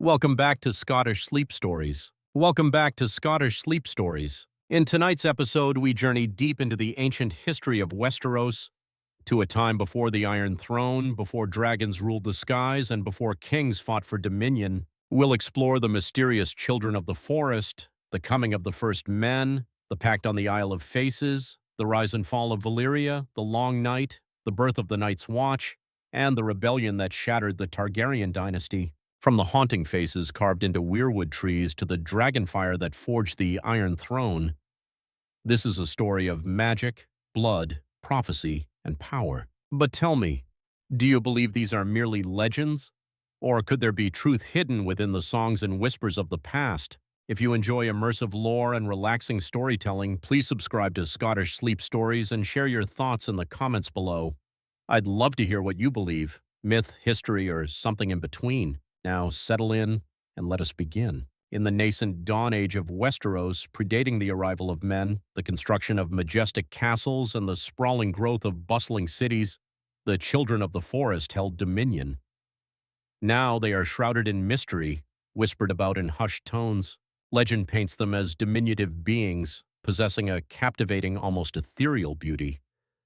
Welcome back to Scottish Sleep Stories. Welcome back to Scottish Sleep Stories. In tonight's episode, we journey deep into the ancient history of Westeros, to a time before the Iron Throne, before dragons ruled the skies, and before kings fought for dominion. We'll explore the mysterious children of the forest, the coming of the first men, the pact on the Isle of Faces, the rise and fall of Valyria, the Long Night, the birth of the Night's Watch, and the rebellion that shattered the Targaryen dynasty. From the haunting faces carved into weirwood trees to the dragonfire that forged the Iron Throne, this is a story of magic, blood, prophecy, and power. But tell me, do you believe these are merely legends? Or could there be truth hidden within the songs and whispers of the past? If you enjoy immersive lore and relaxing storytelling, please subscribe to Scottish Sleep Stories and share your thoughts in the comments below. I'd love to hear what you believe, myth, history, or something in between. Now settle in and let us begin. In the nascent dawn age of Westeros, predating the arrival of men, the construction of majestic castles, and the sprawling growth of bustling cities, the children of the forest held dominion. Now they are shrouded in mystery, whispered about in hushed tones. Legend paints them as diminutive beings, possessing a captivating, almost ethereal beauty.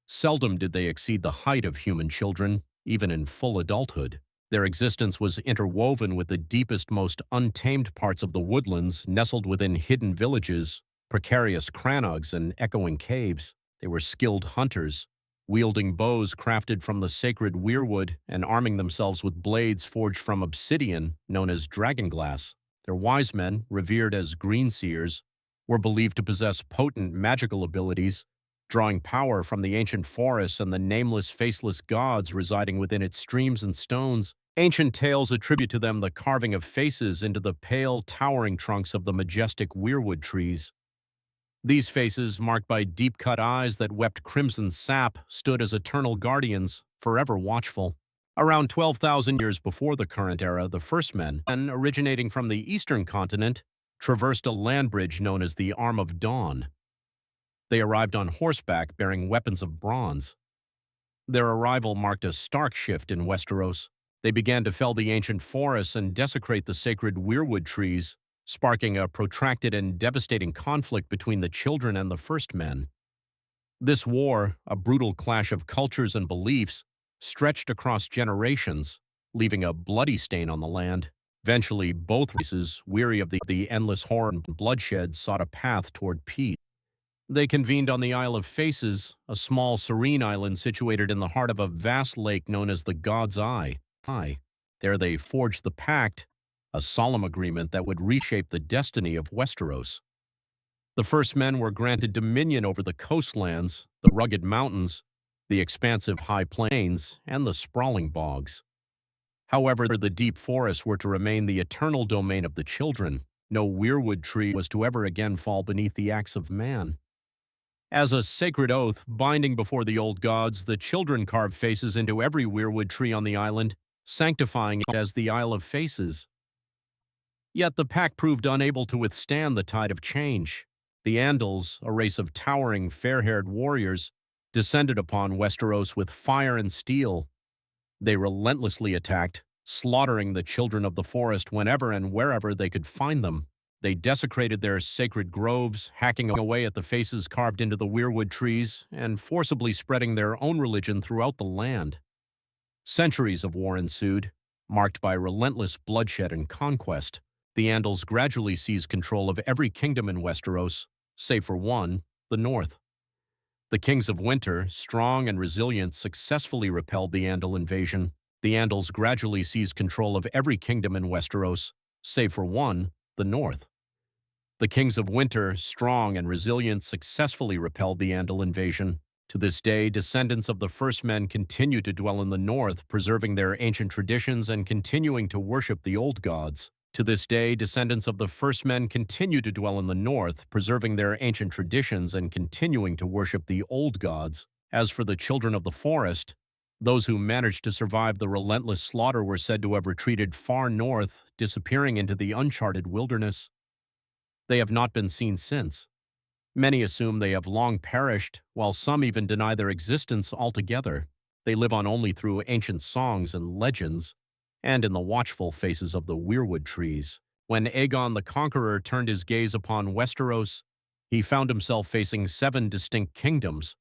Seldom did they exceed the height of human children, even in full adulthood. Their existence was interwoven with the deepest, most untamed parts of the woodlands, nestled within hidden villages, precarious crannogs, and echoing caves. They were skilled hunters, wielding bows crafted from the sacred weirwood and arming themselves with blades forged from obsidian known as dragonglass. Their wise men, revered as greenseers, were believed to possess potent magical abilities, drawing power from the ancient forests and the nameless, faceless gods residing within its streams and stones. Ancient tales attribute to them the carving of faces into the pale, towering trunks of the majestic weirwood trees. These faces, marked by deep-cut eyes that wept crimson sap, stood as eternal guardians, forever watchful. Around 12,000 years before the current era, the first men, originating from the eastern continent, traversed a land bridge known as the Arm of Dawn. They arrived on horseback bearing weapons of bronze. Their arrival marked a stark shift in Westeros. They began to fell the ancient forests and desecrate the sacred weirwood trees, sparking a protracted and devastating conflict between the children and the first men. This war, a brutal clash of cultures and beliefs, stretched across generations, leaving a bloody stain on the land. Eventually, both races, weary of the endless horror and bloodshed, sought a path toward peace. They convened on the Isle of Faces, a small, serene island situated in the heart of a vast lake known as the God's Eye. There they forged the pact, a solemn agreement that would reshape the destiny of Westeros. The first men were granted dominion over the coastlands, the rugged mountains, the expansive high plains, and the sprawling bogs. However, the deep forests were to remain the eternal domain of the children. No weirwood tree was to ever again fall beneath the axe of man. As a sacred oath, binding before the old gods, the children carved faces into every weirwood tree on the island, sanctifying it as the Isle of Faces. Yet the pact proved unable to withstand the tide of change. The Andals, a race of towering, fair-haired warriors, descended upon Westeros with fire and steel. They relentlessly attacked, slaughtering the children of the forest whenever and wherever they could find them. They desecrated their sacred groves, hacking away at the faces carved into the weirwood trees, and forcibly spreading their own religion throughout the land. Centuries of war ensued, marked by relentless bloodshed and conquest. The Andals gradually seized control of every kingdom in Westeros, save for one, the North. The Kings of Winter, strong and resilient, successfully repelled the Andal invasion. The Andals gradually seized control of every kingdom in Westeros, save for one, the North. The Kings of Winter, strong and resilient, successfully repelled the Andal invasion. To this day, descendants of the first men continue to dwell in the north, preserving their ancient traditions and continuing to worship the old gods. To this day, descendants of the first men continue to dwell in the north, preserving their ancient traditions and continuing to worship the old gods. As for the children of the forest, those who managed to survive the relentless slaughter were said to have retreated far north, disappearing into the uncharted wilderness. They have not been seen since. Many assume they have long perished, while some even deny their existence altogether. They live on only through ancient songs and legends, and in the watchful faces of the weirwood trees. When Aegon the Conqueror turned his gaze upon Westeros, he found himself facing 7 distinct kingdoms: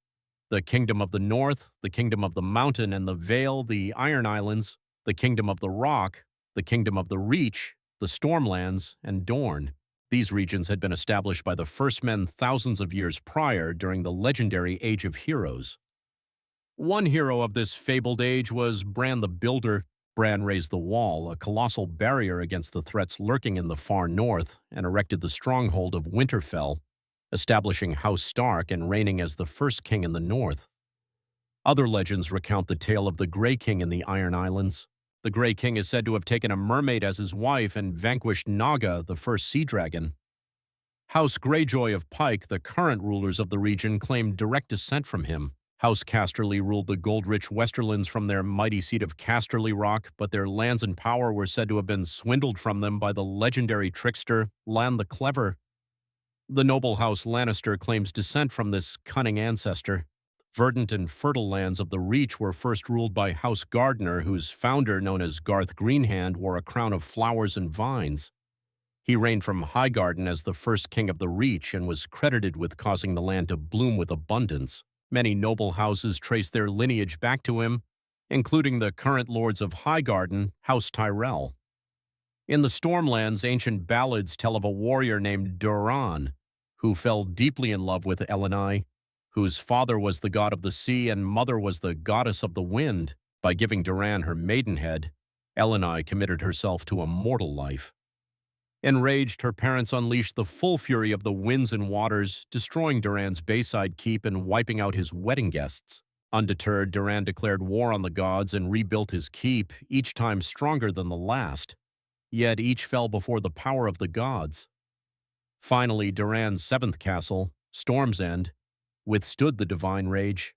the Kingdom of the North, the Kingdom of the Mountain and the Vale, the Iron Islands, the Kingdom of the Rock, the Kingdom of the Reach, the Stormlands, and Dorne. These regions had been established by the first men thousands of years prior during the legendary Age of Heroes. One hero of this fabled age was Bran the Builder. Bran raised the Wall, a colossal barrier against the threats lurking in the far north, and erected the stronghold of Winterfell, establishing House Stark and reigning as the first king in the north. Other legends recount the tale of the Grey King in the Iron Islands. The Grey King is said to have taken a mermaid as his wife and vanquished Naga, the first sea dragon. House Greyjoy of Pike, the current rulers of the region, claimed direct descent from him. House Casterly ruled the gold-rich Westerlands from their mighty seat of Casterly Rock, but their lands and power were said to have been swindled from them by the legendary trickster Lan the Clever. The noble House Lannister claims descent from this cunning ancestor. Verdant and fertile lands of the Reach were first ruled by House Gardener, whose founder, known as Garth Greenhand, wore a crown of flowers and vines. He reigned from Highgarden as the first king of the Reach and was credited with causing the land to bloom with abundance. Many noble houses trace their lineage back to him, including the current lords of Highgarden, House Tyrell. In the Stormlands, ancient ballads tell of a warrior named Duran, who fell deeply in love with Elenai, whose father was the god of the sea and mother was the goddess of the wind. By giving Duran her maidenhead, Elenai committed herself to a mortal life. Enraged, her parents unleashed the full fury of the winds and waters, destroying Duran's Bayside keep and wiping out his wedding guests. Undeterred, Duran declared war on the gods and rebuilt his keep, each time stronger than the last. Yet each fell before the power of the gods. Finally, Duran's 7th castle, Storm's End, withstood the divine rage.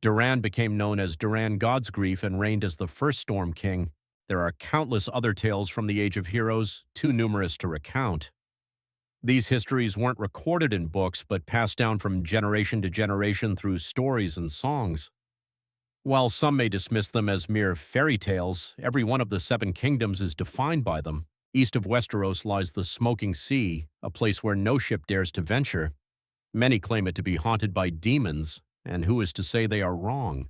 Duran became known as Duran Godsgrief and reigned as the first Storm King. There are countless other tales from the Age of Heroes, too numerous to recount. These histories weren't recorded in books, but passed down from generation to generation through stories and songs. While some may dismiss them as mere fairy tales, every one of the 7 kingdoms is defined by them. East of Westeros lies the Smoking Sea, a place where no ship dares to venture. Many claim it to be haunted by demons, and who is to say they are wrong?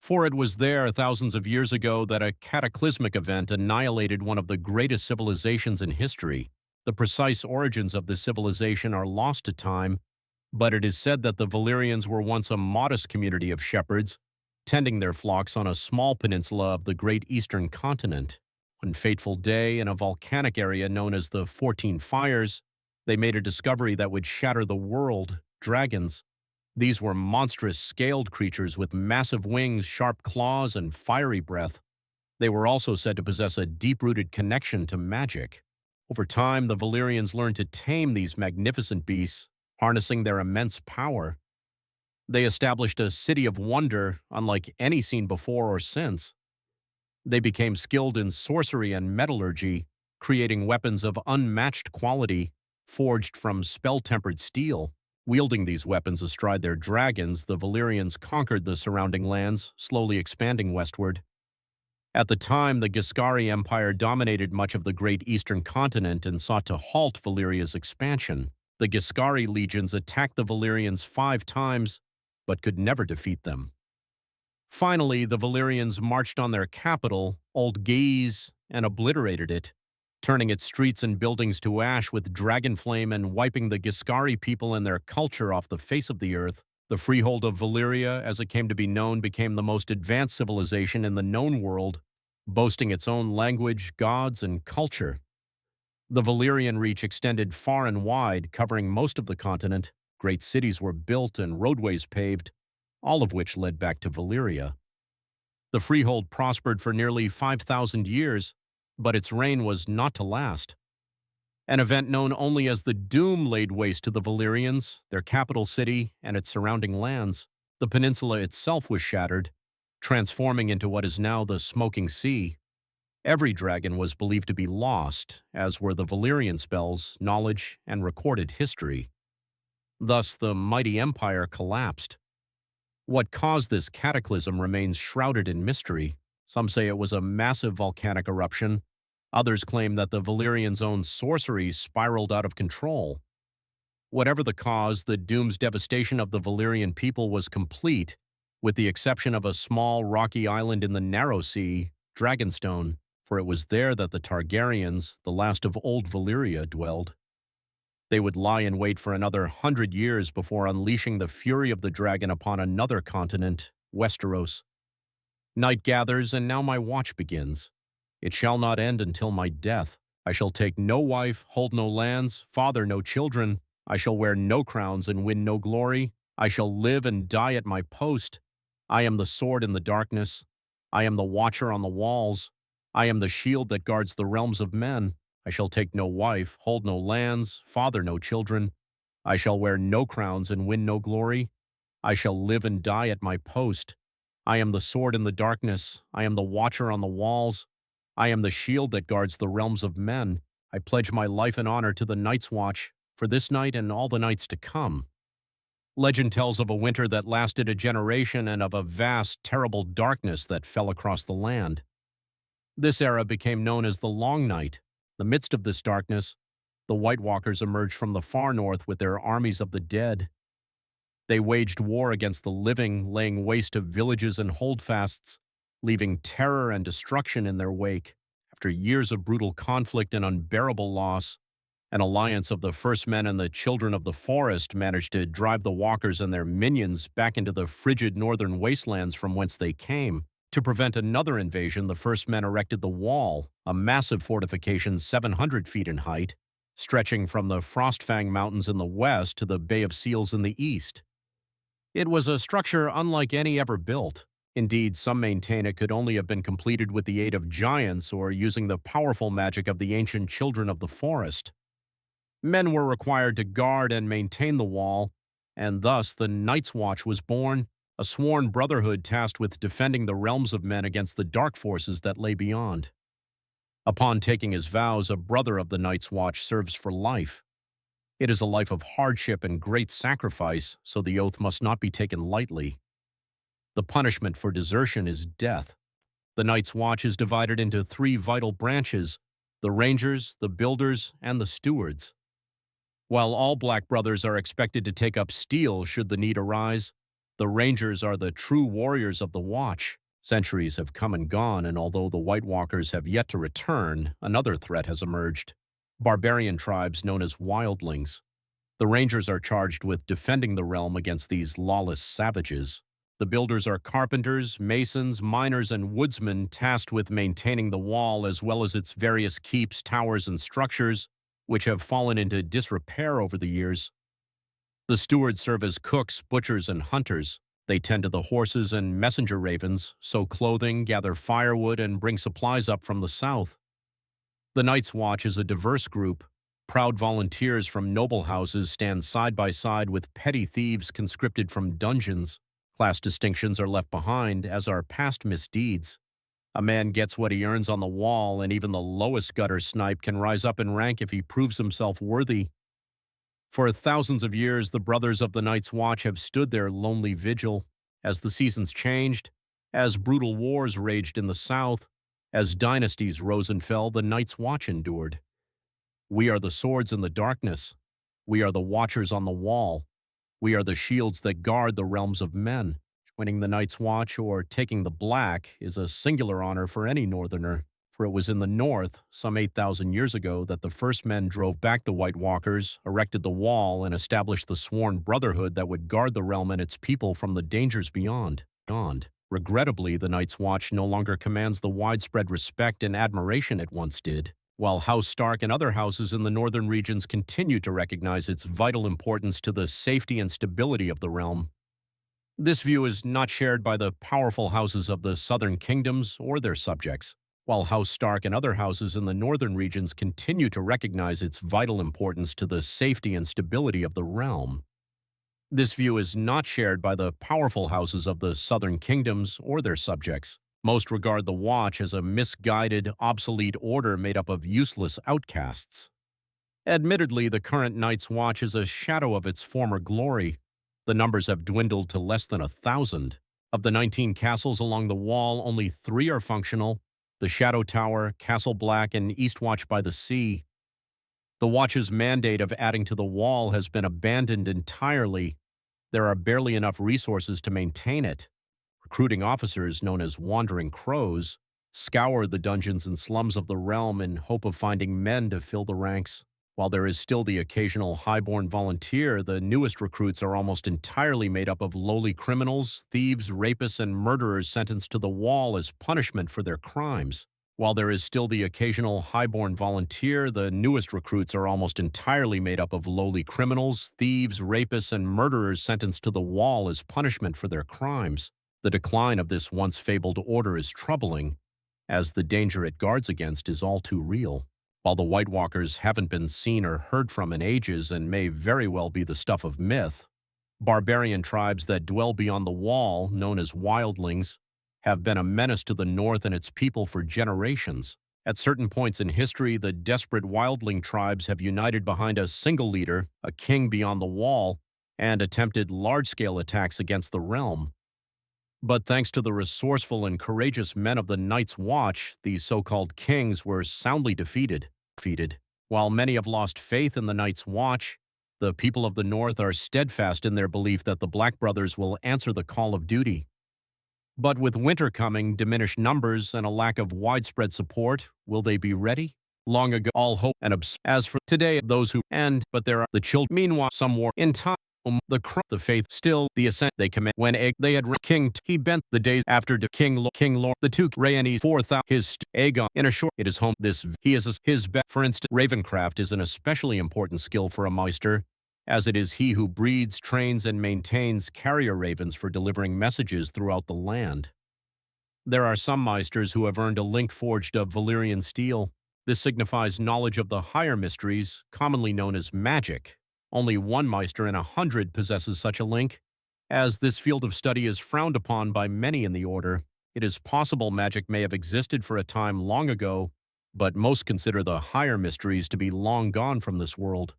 For it was there, thousands of years ago, that a cataclysmic event annihilated one of the greatest civilizations in history. The precise origins of this civilization are lost to time, but it is said that the Valyrians were once a modest community of shepherds, tending their flocks on a small peninsula of the great eastern continent. One fateful day, in a volcanic area known as the 14 Fires, they made a discovery that would shatter the world: dragons. These were monstrous, scaled creatures with massive wings, sharp claws, and fiery breath. They were also said to possess a deep-rooted connection to magic. Over time, the Valyrians learned to tame these magnificent beasts, harnessing their immense power. They established a city of wonder, unlike any seen before or since. They became skilled in sorcery and metallurgy, creating weapons of unmatched quality, forged from spell-tempered steel. Wielding these weapons astride their dragons, the Valyrians conquered the surrounding lands, slowly expanding westward. At the time, the Giscari Empire dominated much of the great eastern continent and sought to halt Valyria's expansion. The Giscari legions attacked the Valyrians 5 times, but could never defeat them. Finally, the Valyrians marched on their capital, Old Guise, and obliterated it, turning its streets and buildings to ash with dragonflame and wiping the Giscari people and their culture off the face of the earth. The Freehold of Valyria, as it came to be known, became the most advanced civilization in the known world, boasting its own language, gods, and culture. The Valyrian Reach extended far and wide, covering most of the continent. Great cities were built and roadways paved, all of which led back to Valyria. The Freehold prospered for nearly 5,000 years, but its reign was not to last. An event known only as the Doom laid waste to the Valyrians, their capital city, and its surrounding lands. The peninsula itself was shattered, transforming into what is now the Smoking Sea. Every dragon was believed to be lost, as were the Valyrian spells, knowledge, and recorded history. Thus, the mighty empire collapsed. What caused this cataclysm remains shrouded in mystery. Some say it was a massive volcanic eruption. Others claim that the Valyrians' own sorcery spiraled out of control. Whatever the cause, the doom's devastation of the Valyrian people was complete, with the exception of a small rocky island in the narrow sea, Dragonstone, for it was there that the Targaryens, the last of old Valyria, dwelled. They would lie in wait for another 100 years before unleashing the fury of the dragon upon another continent, Westeros. Night gathers, and now my watch begins. It shall not end until my death. I shall take no wife, hold no lands, father no children. I shall wear no crowns and win no glory. I shall live and die at my post. I am the sword in the darkness. I am the watcher on the walls. I am the shield that guards the realms of men. I shall take no wife, hold no lands, father no children. I shall wear no crowns and win no glory. I shall live and die at my post. I am the sword in the darkness. I am the watcher on the walls. I am the shield that guards the realms of men. I pledge my life and honor to the Night's Watch, for this night and all the nights to come. Legend tells of a winter that lasted a generation and of a vast, terrible darkness that fell across the land. This era became known as the Long Night. In the midst of this darkness, the White Walkers emerged from the far north with their armies of the dead. They waged war against the living, laying waste to villages and holdfasts, leaving terror and destruction in their wake. After years of brutal conflict and unbearable loss, an alliance of the First Men and the Children of the Forest managed to drive the Walkers and their minions back into the frigid northern wastelands from whence they came. To prevent another invasion, the First Men erected the Wall, a massive fortification 700 feet in height, stretching from the Frostfang Mountains in the west to the Bay of Seals in the east. It was a structure unlike any ever built. Indeed, some maintain it could only have been completed with the aid of giants or using the powerful magic of the ancient Children of the Forest. Men were required to guard and maintain the wall, and thus the Night's Watch was born, a sworn brotherhood tasked with defending the realms of men against the dark forces that lay beyond. Upon taking his vows, a brother of the Night's Watch serves for life. It is a life of hardship and great sacrifice, so the oath must not be taken lightly. The punishment for desertion is death. The Night's Watch is divided into 3 vital branches: the Rangers, the Builders, and the Stewards. While all Black Brothers are expected to take up steel should the need arise, the Rangers are the true warriors of the Watch. Centuries have come and gone, and although the White Walkers have yet to return, another threat has emerged: barbarian tribes known as wildlings. The Rangers are charged with defending the realm against these lawless savages. The Builders are carpenters, masons, miners, and woodsmen tasked with maintaining the wall as well as its various keeps, towers, and structures, which have fallen into disrepair over the years. The Stewards serve as cooks, butchers, and hunters. They tend to the horses and messenger ravens, sew clothing, gather firewood, and bring supplies up from the south. The Night's Watch is a diverse group. Proud volunteers from noble houses stand side by side with petty thieves conscripted from dungeons. Class distinctions are left behind, as are past misdeeds. A man gets what he earns on the wall, and even the lowest gutter snipe can rise up in rank if he proves himself worthy. For thousands of years, the brothers of the Night's Watch have stood their lonely vigil. As the seasons changed, as brutal wars raged in the south, as dynasties rose and fell, the Night's Watch endured. We are the swords in the darkness. We are the watchers on the wall. We are the shields that guard the realms of men. Winning the Night's Watch, or taking the Black, is a singular honor for any Northerner, for it was in the north, some 8,000 years ago, that the First Men drove back the White Walkers, erected the Wall, and established the sworn brotherhood that would guard the realm and its people from the dangers beyond. Regrettably, the Night's Watch no longer commands the widespread respect and admiration it once did. While House Stark and other houses in the northern regions continue to recognize its vital importance to the safety and stability of the realm. This view is not shared by the powerful houses of the southern kingdoms or their subjects. While House Stark and other houses in the northern regions continue to recognize its vital importance to the safety and stability of the realm. This view is not shared by the powerful houses of the southern kingdoms or their subjects. Most regard the Watch as a misguided, obsolete order made up of useless outcasts. Admittedly, the current Night's Watch is a shadow of its former glory. The numbers have dwindled to less than 1,000. Of the 19 castles along the wall, only 3 are functional: the Shadow Tower, Castle Black, and Eastwatch by the Sea. The Watch's mandate of adding to the wall has been abandoned entirely. There are barely enough resources to maintain it. Recruiting officers, known as Wandering Crows, scour the dungeons and slums of the realm in hope of finding men to fill the ranks. While there is still the occasional highborn volunteer, the newest recruits are almost entirely made up of lowly criminals, thieves, rapists, and murderers sentenced to the wall as punishment for their crimes. While there is still the occasional highborn volunteer, the newest recruits are almost entirely made up of lowly criminals, thieves, rapists, and murderers sentenced to the wall as punishment for their crimes. The decline of this once fabled order is troubling, as the danger it guards against is all too real. While the White Walkers haven't been seen or heard from in ages and may very well be the stuff of myth, barbarian tribes that dwell beyond the wall, known as wildlings, have been a menace to the North and its people for generations. At certain points in history, the desperate wildling tribes have united behind a single leader, a king beyond the wall, and attempted large-scale attacks against the realm. But thanks to the resourceful and courageous men of the Night's Watch, these so-called kings were soundly defeated. While many have lost faith in the Night's Watch, the people of the North are steadfast in their belief that the Black Brothers will answer the call of duty. But with winter coming, diminished numbers, and a lack of widespread support, will they be ready? Long ago, all hope and as for today, those who but there are the children. Meanwhile, some war in time. The faith still the ascent they command when they had king he bent the days after King Lord the two Rhaenys 4,000 his Aegon in a short it is home this he is his bet. For instance, Ravencraft is an especially important skill for a Meister, as it is he who breeds, trains, and maintains carrier ravens for delivering messages throughout the land. There are some Meisters who have earned a link forged of Valyrian steel. This signifies knowledge of the higher mysteries, commonly known as magic. Only one Meister in 100 possesses such a link. As this field of study is frowned upon by many in the Order, it is possible magic may have existed for a time long ago, but most consider the higher mysteries to be long gone from this world.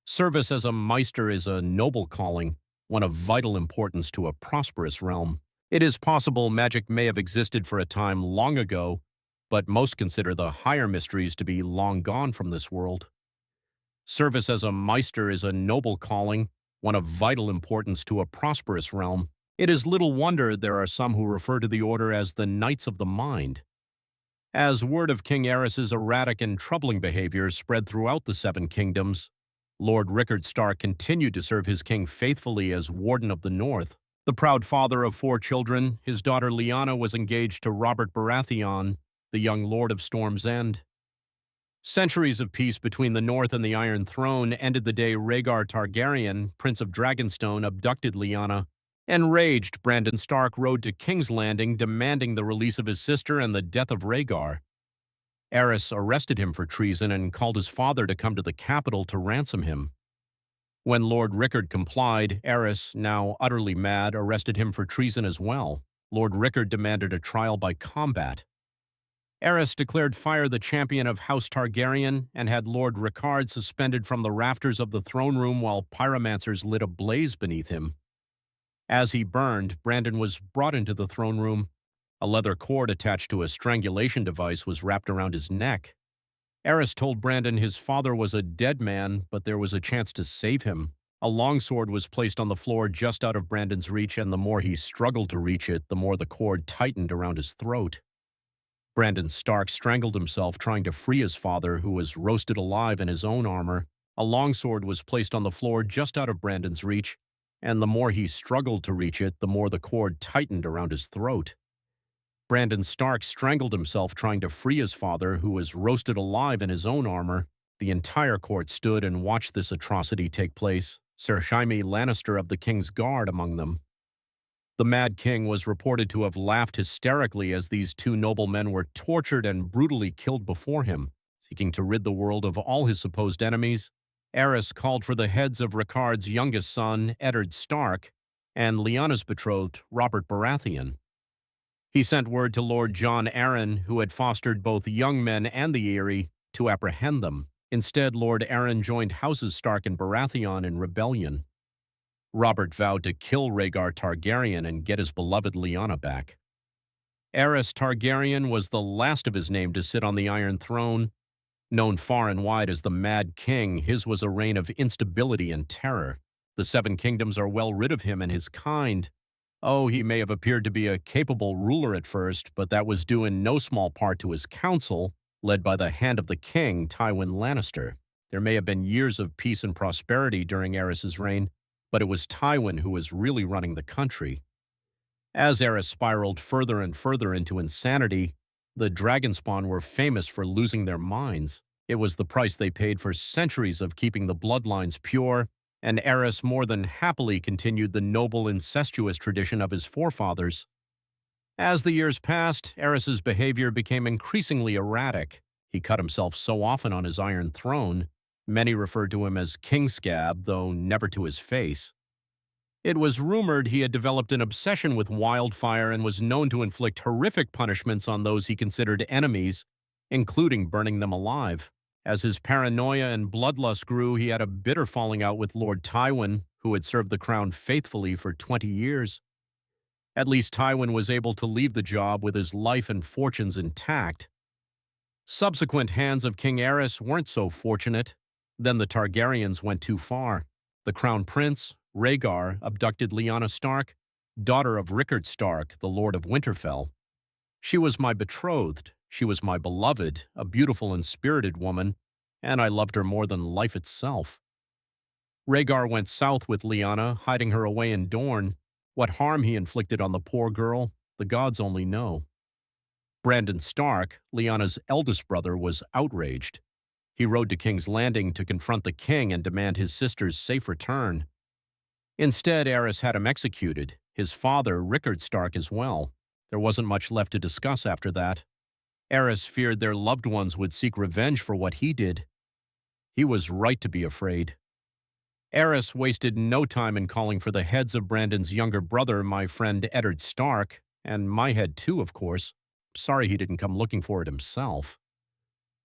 Service as a Meister is a noble calling, one of vital importance to a prosperous realm. It is possible magic may have existed for a time long ago, but most consider the higher mysteries to be long gone from this world. Service as a Meister is a noble calling, one of vital importance to a prosperous realm. It is little wonder there are some who refer to the Order as the Knights of the Mind. As word of King Aerys's erratic and troubling behavior spread throughout the Seven Kingdoms, Lord Rickard Stark continued to serve his king faithfully as Warden of the North. The proud father of 4 children, his daughter Lyanna was engaged to Robert Baratheon, the young Lord of Storm's End. Centuries of peace between the North and the Iron Throne ended the day Rhaegar Targaryen, Prince of Dragonstone, abducted Lyanna. Enraged, Brandon Stark rode to King's Landing demanding the release of his sister and the death of Rhaegar. Aerys arrested him for treason and called his father to come to the capital to ransom him. When Lord Rickard complied, Aerys, now utterly mad, arrested him for treason as well. Lord Rickard demanded a trial by combat. Aerys declared fire the champion of House Targaryen and had Lord Rickard suspended from the rafters of the throne room while pyromancers lit a blaze beneath him. As he burned, Brandon was brought into the throne room. A leather cord attached to a strangulation device was wrapped around his neck. Aerys told Brandon his father was a dead man, but there was a chance to save him. A longsword was placed on the floor just out of Brandon's reach, and the more he struggled to reach it, the more the cord tightened around his throat. Brandon Stark strangled himself trying to free his father, who was roasted alive in his own armor. A longsword was placed on the floor just out of Brandon's reach, and the more he struggled to reach it, the more the cord tightened around his throat. Brandon Stark strangled himself trying to free his father, who was roasted alive in his own armor. The entire court stood and watched this atrocity take place, Sir Jaime Lannister of the King's Guard among them. The Mad King was reported to have laughed hysterically as these 2 noblemen were tortured and brutally killed before him. Seeking to rid the world of all his supposed enemies, Aerys called for the heads of Rickard's youngest son, Eddard Stark, and Lyanna's betrothed, Robert Baratheon. He sent word to Lord Jon Arryn, who had fostered both young men and the Eyrie, to apprehend them. Instead, Lord Arryn joined Houses Stark and Baratheon in rebellion. Robert vowed to kill Rhaegar Targaryen and get his beloved Lyanna back. Aerys Targaryen was the last of his name to sit on the Iron Throne. Known far and wide as the Mad King, his was a reign of instability and terror. The Seven Kingdoms are well rid of him and his kind. Oh, he may have appeared to be a capable ruler at first, but that was due in no small part to his council, led by the Hand of the King, Tywin Lannister. There may have been years of peace and prosperity during Aerys's reign, but it was Tywin who was really running the country. As Aerys spiraled further and further into insanity, the Dragonspawn were famous for losing their minds. It was the price they paid for centuries of keeping the bloodlines pure, and Aerys more than happily continued the noble incestuous tradition of his forefathers. As the years passed, Aerys's behavior became increasingly erratic. He cut himself so often on his Iron Throne. Many referred to him as King Scab, though never to his face. It was rumored he had developed an obsession with wildfire and was known to inflict horrific punishments on those he considered enemies, including burning them alive. As his paranoia and bloodlust grew, he had a bitter falling out with Lord Tywin, who had served the crown faithfully for 20 years. At least Tywin was able to leave the job with his life and fortunes intact. Subsequent hands of King Aerys weren't so fortunate. Then the Targaryens went too far. The Crown Prince, Rhaegar, abducted Lyanna Stark, daughter of Rickard Stark, the Lord of Winterfell. She was my betrothed, she was my beloved, a beautiful and spirited woman, and I loved her more than life itself. Rhaegar went south with Lyanna, hiding her away in Dorne. What harm he inflicted on the poor girl, the gods only know. Brandon Stark, Lyanna's eldest brother, was outraged. He rode to King's Landing to confront the king and demand his sister's safe return. Instead, Aerys had him executed, his father, Rickard Stark, as well. There wasn't much left to discuss after that. Aerys feared their loved ones would seek revenge for what he did. He was right to be afraid. Aerys wasted no time in calling for the heads of Brandon's younger brother, my friend Eddard Stark, and my head too, of course. Sorry he didn't come looking for it himself.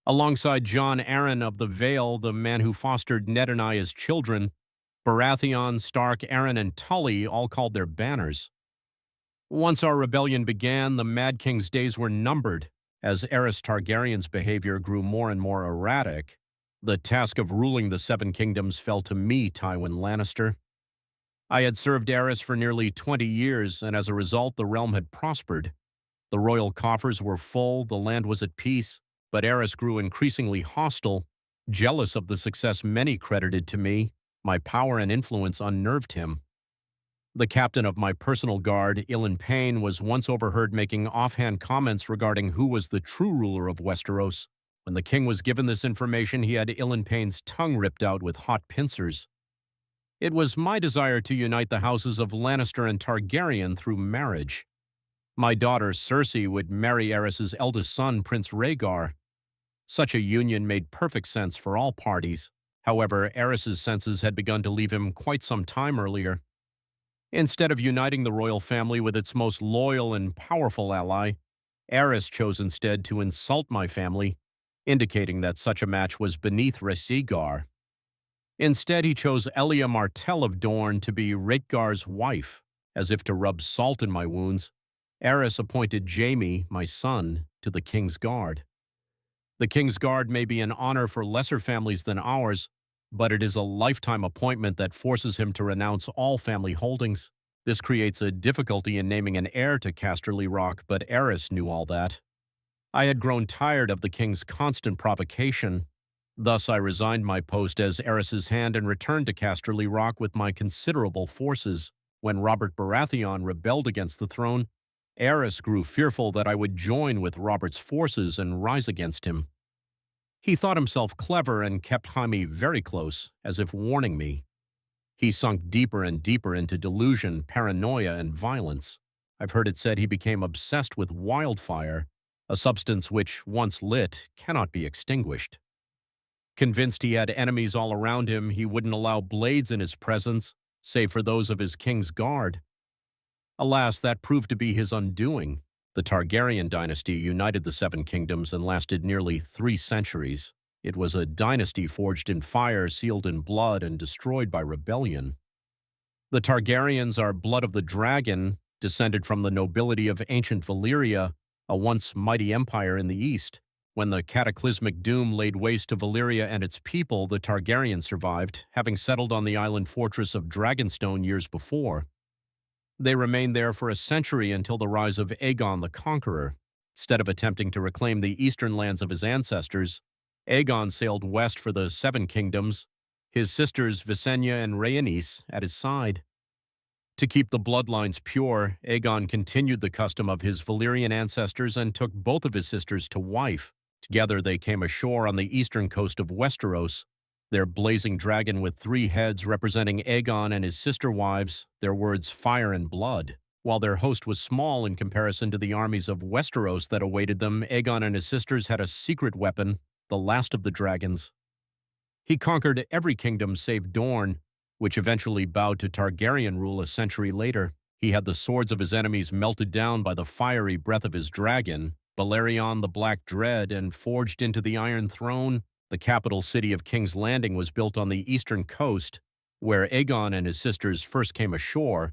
Alongside Jon Arryn of the Vale, the man who fostered Ned and I as children, Baratheon, Stark, Arryn, and Tully all called their banners. Once our rebellion began, the Mad King's days were numbered. As Aerys Targaryen's behavior grew more and more erratic, the task of ruling the Seven Kingdoms fell to me, Tywin Lannister. I had served Aerys for nearly 20 years, and as a result, the realm had prospered. The royal coffers were full, the land was at peace, but Aerys grew increasingly hostile, jealous of the success many credited to me. My power and influence unnerved him. The captain of my personal guard, Ilyn Payne, was once overheard making offhand comments regarding who was the true ruler of Westeros. When the king was given this information, he had Ilyn Payne's tongue ripped out with hot pincers. It was my desire to unite the houses of Lannister and Targaryen through marriage. My daughter, Cersei, would marry Aerys's eldest son, Prince Rhaegar. Such a union made perfect sense for all parties. However, Aerys's senses had begun to leave him quite some time earlier. Instead of uniting the royal family with its most loyal and powerful ally, Aerys chose instead to insult my family, indicating that such a match was beneath Rhaegar. Instead, he chose Elia Martell of Dorne to be Rhaegar's wife. As if to rub salt in my wounds, Aerys appointed Jaime, my son, to the King's Guard. The King's Guard may be an honor for lesser families than ours, but it is a lifetime appointment that forces him to renounce all family holdings. This creates a difficulty in naming an heir to Casterly Rock, but Aerys knew all that. I had grown tired of the king's constant provocation. Thus, I resigned my post as Aerys's hand and returned to Casterly Rock with my considerable forces. When Robert Baratheon rebelled against the throne, Aerys grew fearful that I would join with Robert's forces and rise against him. He thought himself clever and kept Jaime very close, as if warning me. He sunk deeper and deeper into delusion, paranoia, and violence. I've heard it said he became obsessed with wildfire, a substance which, once lit, cannot be extinguished. Convinced he had enemies all around him, he wouldn't allow blades in his presence, save for those of his King's Guard. Alas, that proved to be his undoing. The Targaryen dynasty united the Seven Kingdoms and lasted nearly 3 centuries. It was a dynasty forged in fire, sealed in blood, and destroyed by rebellion. The Targaryens are blood of the dragon, descended from the nobility of ancient Valyria, a once mighty empire in the east. When the cataclysmic doom laid waste to Valyria and its people, the Targaryens survived, having settled on the island fortress of Dragonstone years before. They remained there for a century until the rise of Aegon the Conqueror. Instead of attempting to reclaim the eastern lands of his ancestors, Aegon sailed west for the Seven Kingdoms, his sisters Visenya and Rhaenys at his side. To keep the bloodlines pure, Aegon continued the custom of his Valyrian ancestors and took both of his sisters to wife. Together they came ashore on the eastern coast of Westeros, their blazing dragon with 3 heads representing Aegon and his sister wives, their words fire and blood. While their host was small in comparison to the armies of Westeros that awaited them, Aegon and his sisters had a secret weapon, the last of the dragons. He conquered every kingdom save Dorne, which eventually bowed to Targaryen rule a century later. He had the swords of his enemies melted down by the fiery breath of his dragon, Balerion the Black Dread, and forged into the Iron Throne. The capital city of King's Landing was built on the eastern coast, where Aegon and his sisters first came ashore,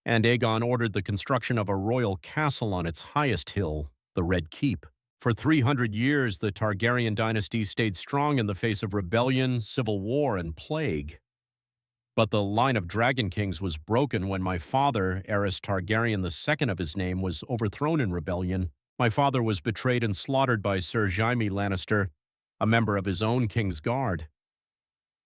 and Aegon ordered the construction of a royal castle on its highest hill, the Red Keep. For 300 years, the Targaryen dynasty stayed strong in the face of rebellion, civil war, and plague. But the line of dragon kings was broken when my father, Aerys Targaryen II of his name, was overthrown in rebellion. My father was betrayed and slaughtered by Sir Jaime Lannister, a member of his own King's Guard.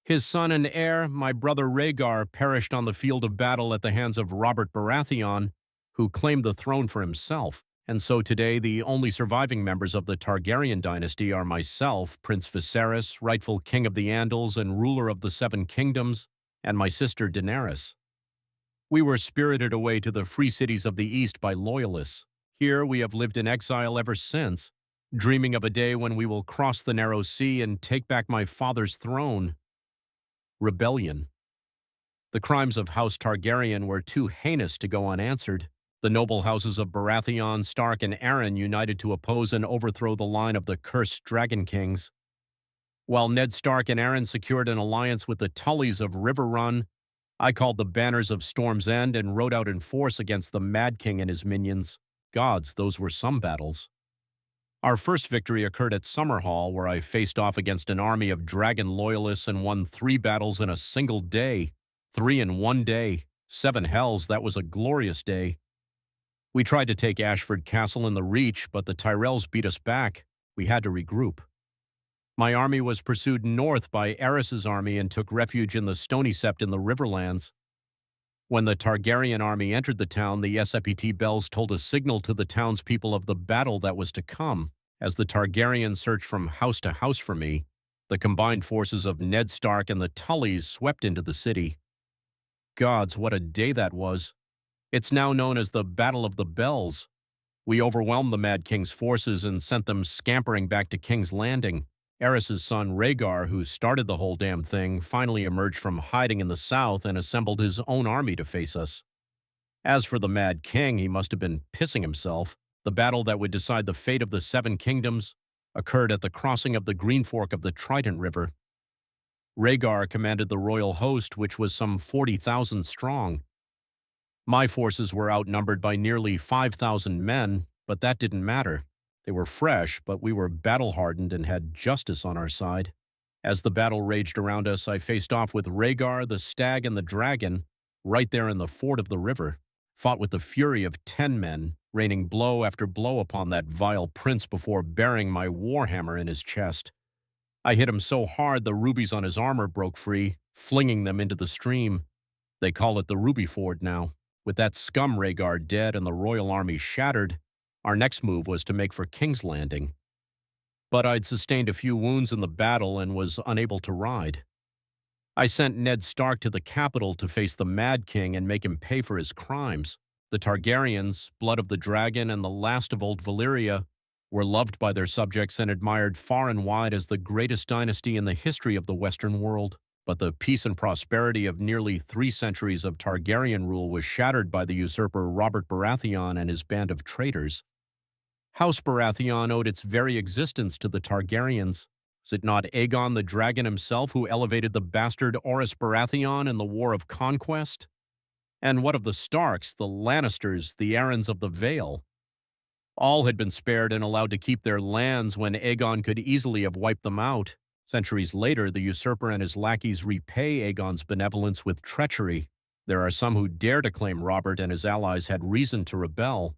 His son and heir, my brother Rhaegar, perished on the field of battle at the hands of Robert Baratheon, who claimed the throne for himself. And so today, the only surviving members of the Targaryen dynasty are myself, Prince Viserys, rightful king of the Andals and ruler of the Seven Kingdoms, and my sister Daenerys. We were spirited away to the free cities of the East by loyalists. Here we have lived in exile ever since, dreaming of a day when we will cross the narrow sea and take back my father's throne. Rebellion. The crimes of House Targaryen were too heinous to go unanswered. The noble houses of Baratheon, Stark, and Arryn united to oppose and overthrow the line of the cursed Dragon Kings. While Ned Stark and Arryn secured an alliance with the Tullys of Riverrun, I called the banners of Storm's End and rode out in force against the Mad King and his minions. Gods, those were some battles. Our first victory occurred at Summerhall, where I faced off against an army of dragon loyalists and won 3 battles in a single day. 3 in one day. 7 hells, that was a glorious day. We tried to take Ashford Castle in the Reach, but the Tyrells beat us back. We had to regroup. My army was pursued north by Aerys's army and took refuge in the Stony Sept in the Riverlands. When the Targaryen army entered the town, the SEPT bells told a signal to the townspeople of the battle that was to come. As the Targaryens searched from house to house for me, the combined forces of Ned Stark and the Tullys swept into the city. Gods, what a day that was! It's now known as the Battle of the Bells. We overwhelmed the Mad King's forces and sent them scampering back to King's Landing. Aerys's son Rhaegar, who started the whole damn thing, finally emerged from hiding in the south and assembled his own army to face us. As for the Mad King, he must have been pissing himself. The battle that would decide the fate of the Seven Kingdoms occurred at the crossing of the Green Fork of the Trident River. Rhaegar commanded the royal host, which was some 40,000 strong. My forces were outnumbered by nearly 5,000 men, but that didn't matter. They were fresh, but we were battle-hardened and had justice on our side. As the battle raged around us, I faced off with Rhaegar, the Stag, and the Dragon, right there in the ford of the river, fought with the fury of 10 men, raining blow after blow upon that vile prince before burying my warhammer in his chest. I hit him so hard the rubies on his armor broke free, flinging them into the stream. They call it the Ruby Ford now. With that scum Rhaegar dead and the royal army shattered, our next move was to make for King's Landing. But I'd sustained a few wounds in the battle and was unable to ride. I sent Ned Stark to the capital to face the Mad King and make him pay for his crimes. The Targaryens, blood of the dragon and the last of old Valyria, were loved by their subjects and admired far and wide as the greatest dynasty in the history of the Western world. But the peace and prosperity of nearly 3 centuries of Targaryen rule was shattered by the usurper Robert Baratheon and his band of traitors. House Baratheon owed its very existence to the Targaryens. Was it not Aegon the Dragon himself who elevated the bastard Orys Baratheon in the War of Conquest? And what of the Starks, the Lannisters, the Arryns of the Vale? All had been spared and allowed to keep their lands when Aegon could easily have wiped them out. Centuries later, the usurper and his lackeys repay Aegon's benevolence with treachery. There are some who dare to claim Robert and his allies had reason to rebel.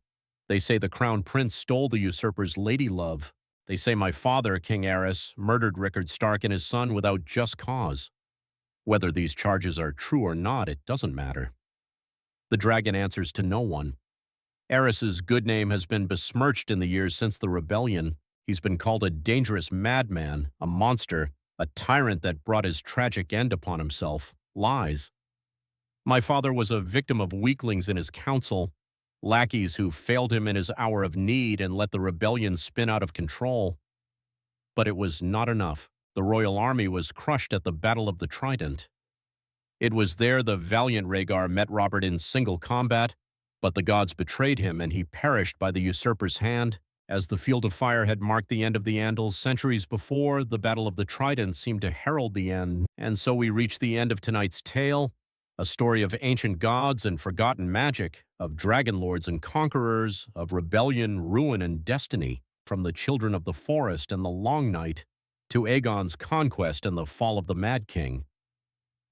They say the crown prince stole the usurper's ladylove. They say my father, King Aerys, murdered Rickard Stark and his son without just cause. Whether these charges are true or not, it doesn't matter. The dragon answers to no one. Aerys's good name has been besmirched in the years since the rebellion. He's been called a dangerous madman, a monster, a tyrant that brought his tragic end upon himself. Lies. My father was a victim of weaklings in his council, lackeys who failed him in his hour of need and let the rebellion spin out of control. But it was not enough. The royal army was crushed at the Battle of the Trident. It was there the valiant Rhaegar met Robert in single combat, but the gods betrayed him and he perished by the usurper's hand. As the Field of Fire had marked the end of the Andals centuries before, the Battle of the Trident seemed to herald the end. And so we reach the end of tonight's tale, a story of ancient gods and forgotten magic, of dragon lords and conquerors, of rebellion, ruin, and destiny, from the Children of the Forest and the Long Night to Aegon's conquest and the fall of the Mad King.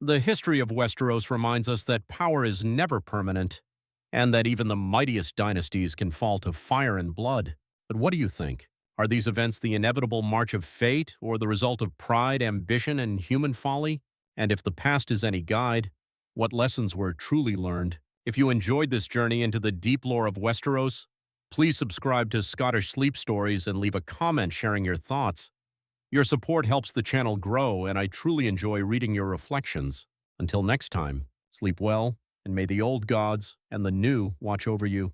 The history of Westeros reminds us that power is never permanent, and that even the mightiest dynasties can fall to fire and blood. But what do you think? Are these events the inevitable march of fate, or the result of pride, ambition, and human folly? And if the past is any guide, what lessons were truly learned? If you enjoyed this journey into the deep lore of Westeros, please subscribe to Scottish Sleep Stories and leave a comment sharing your thoughts. Your support helps the channel grow, and I truly enjoy reading your reflections. Until next time, sleep well, and may the old gods and the new watch over you.